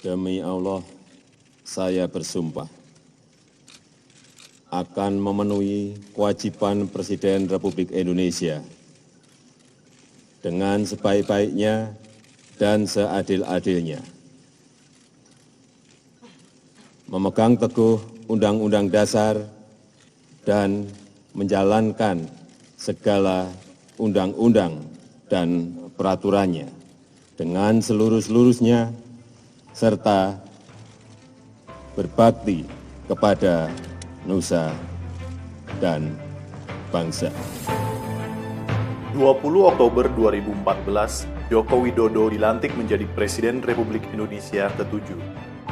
Demi Allah, saya bersumpah akan memenuhi kewajiban Presiden Republik Indonesia dengan sebaik-baiknya dan seadil-adilnya, memegang teguh Undang-Undang Dasar dan menjalankan segala undang-undang dan peraturannya dengan seluruh-seluruhnya, serta berbakti kepada nusa dan bangsa. 20 Oktober 2014, Joko Widodo dilantik menjadi Presiden Republik Indonesia ke-7.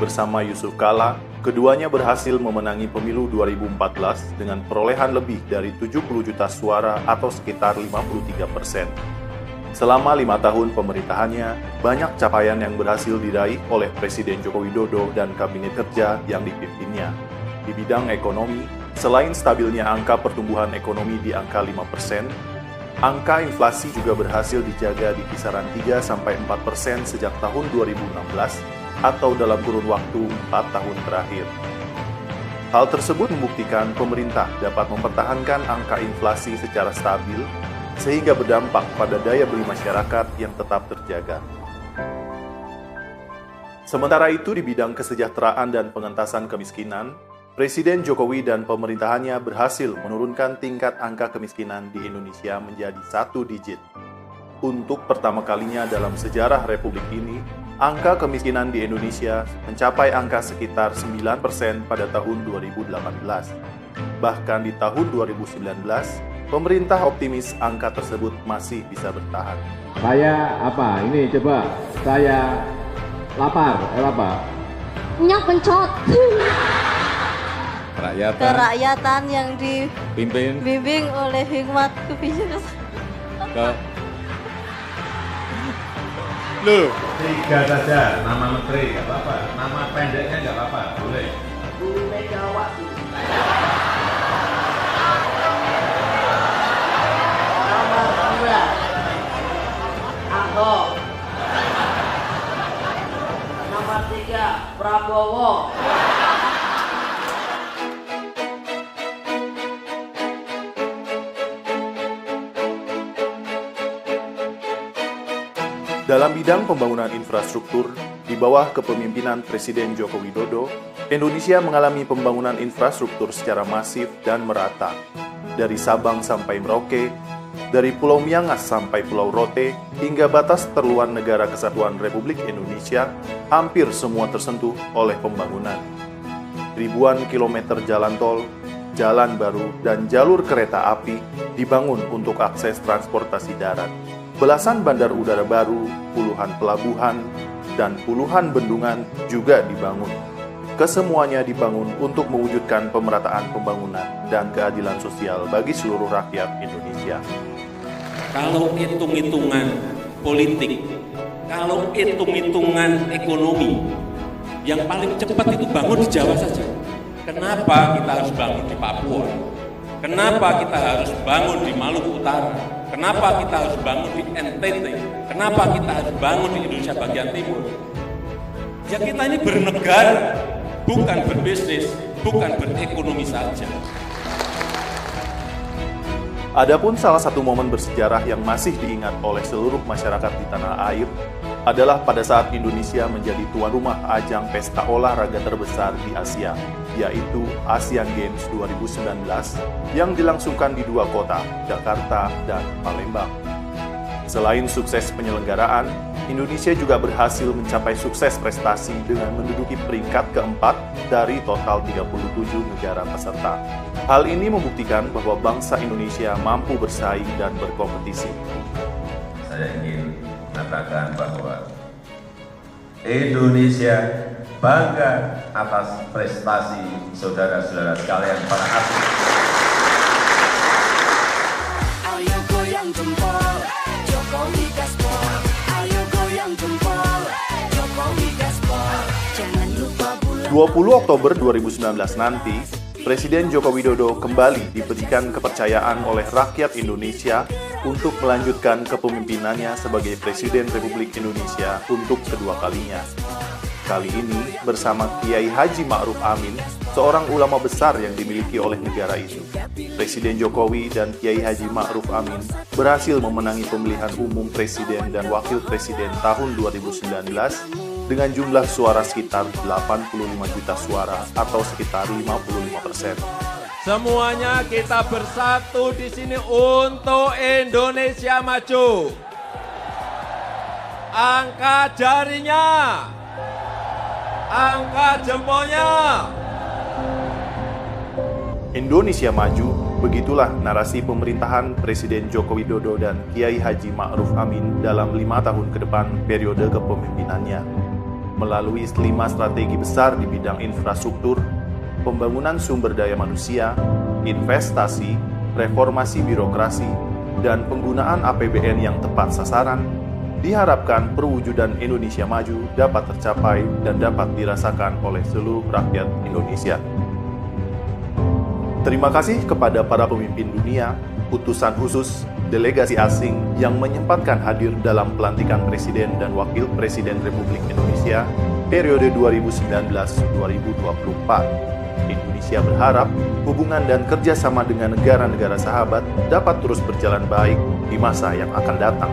Bersama Yusuf Kala, keduanya berhasil memenangi pemilu 2014 dengan perolehan lebih dari 70 juta suara atau sekitar 53%. Selama 5 tahun pemerintahannya, banyak capaian yang berhasil diraih oleh Presiden Joko Widodo dan Kabinet Kerja yang dipimpinnya. Di bidang ekonomi, selain stabilnya angka pertumbuhan ekonomi di angka 5%, angka inflasi juga berhasil dijaga di kisaran 3-4% sejak tahun 2016 atau dalam kurun waktu 4 tahun terakhir. Hal tersebut membuktikan pemerintah dapat mempertahankan angka inflasi secara stabil sehingga berdampak pada daya beli masyarakat yang tetap terjaga. Sementara itu di bidang kesejahteraan dan pengentasan kemiskinan, Presiden Jokowi dan pemerintahannya berhasil menurunkan tingkat angka kemiskinan di Indonesia menjadi 1 digit. Untuk pertama kalinya dalam sejarah Republik ini, angka kemiskinan di Indonesia mencapai angka sekitar 9% pada tahun 2018. Bahkan di tahun 2019, pemerintah optimis angka tersebut masih bisa bertahan. Saya apa? Ini coba, saya lapar, apa? Nyak pencot. Kerakyatan yang dibimbing oleh hikmat kebijaksanaan. Loh, 3 saja, nama menteri, nggak apa-apa. Nama pendeknya nggak apa-apa, boleh. Bu Megawati. Nama 2, Ahok. Nama 3, Prabowo. Dalam bidang pembangunan infrastruktur, di bawah kepemimpinan Presiden Joko Widodo, Indonesia mengalami pembangunan infrastruktur secara masif dan merata. Dari Sabang sampai Merauke, dari Pulau Miangas sampai Pulau Rote, hingga batas terluar negara kesatuan Republik Indonesia, hampir semua tersentuh oleh pembangunan. Ribuan kilometer jalan tol, jalan baru, dan jalur kereta api dibangun untuk akses transportasi darat. Belasan bandar udara baru, puluhan pelabuhan, dan puluhan bendungan juga dibangun. Kesemuanya dibangun untuk mewujudkan pemerataan pembangunan dan keadilan sosial bagi seluruh rakyat Indonesia. Kalau hitung-hitungan politik, kalau hitung-hitungan ekonomi, yang paling cepat itu bangun di Jawa saja. Kenapa kita harus bangun di Papua? Kenapa kita harus bangun di Maluku Utara? Kenapa kita harus bangun di NTT? Kenapa kita harus bangun di Indonesia bagian timur? Ya kita ini bernegara, bukan berbisnis, bukan berekonomi saja. Adapun salah satu momen bersejarah yang masih diingat oleh seluruh masyarakat di tanah air adalah pada saat Indonesia menjadi tuan rumah ajang pesta olahraga terbesar di Asia, yaitu Asian Games 2019 yang dilangsungkan di 2 kota, Jakarta dan Palembang. Selain sukses penyelenggaraan, Indonesia juga berhasil mencapai sukses prestasi dengan menduduki peringkat keempat dari total 37 negara peserta. Hal ini membuktikan bahwa bangsa Indonesia mampu bersaing dan berkompetisi. Saya ingin mengatakan bahwa Indonesia bangga atas prestasi saudara-saudara sekalian para atlet. Ayo goyang jempol, Jokowi gaspol. Ayo goyang jempol, Jokowi gaspol. Jangan lupa bulan 20 Oktober 2019 nanti, Presiden Joko Widodo kembali diberikan kepercayaan oleh rakyat Indonesia untuk melanjutkan kepemimpinannya sebagai Presiden Republik Indonesia untuk kedua kalinya. kali ini bersama Kiai Haji Ma'ruf Amin, seorang ulama besar yang dimiliki oleh negara itu. Presiden Jokowi dan Kiai Haji Ma'ruf Amin berhasil memenangi pemilihan umum presiden dan wakil presiden tahun 2019 dengan jumlah suara sekitar 85 juta suara atau sekitar 55%. Semuanya kita bersatu di sini untuk Indonesia maju. Angkat jarinya, angkat jempolnya. Indonesia maju, begitulah narasi pemerintahan Presiden Joko Widodo dan Kiai Haji Ma'ruf Amin dalam 5 tahun ke depan periode kepemimpinannya. Melalui 5 strategi besar di bidang infrastruktur, pembangunan sumber daya manusia, investasi, reformasi birokrasi, dan penggunaan APBN yang tepat sasaran, diharapkan perwujudan Indonesia maju dapat tercapai dan dapat dirasakan oleh seluruh rakyat Indonesia. Terima kasih kepada para pemimpin dunia, utusan khusus, delegasi asing yang menyempatkan hadir dalam pelantikan Presiden dan Wakil Presiden Republik Indonesia periode 2019-2024. Indonesia berharap hubungan dan kerjasama dengan negara-negara sahabat dapat terus berjalan baik di masa yang akan datang.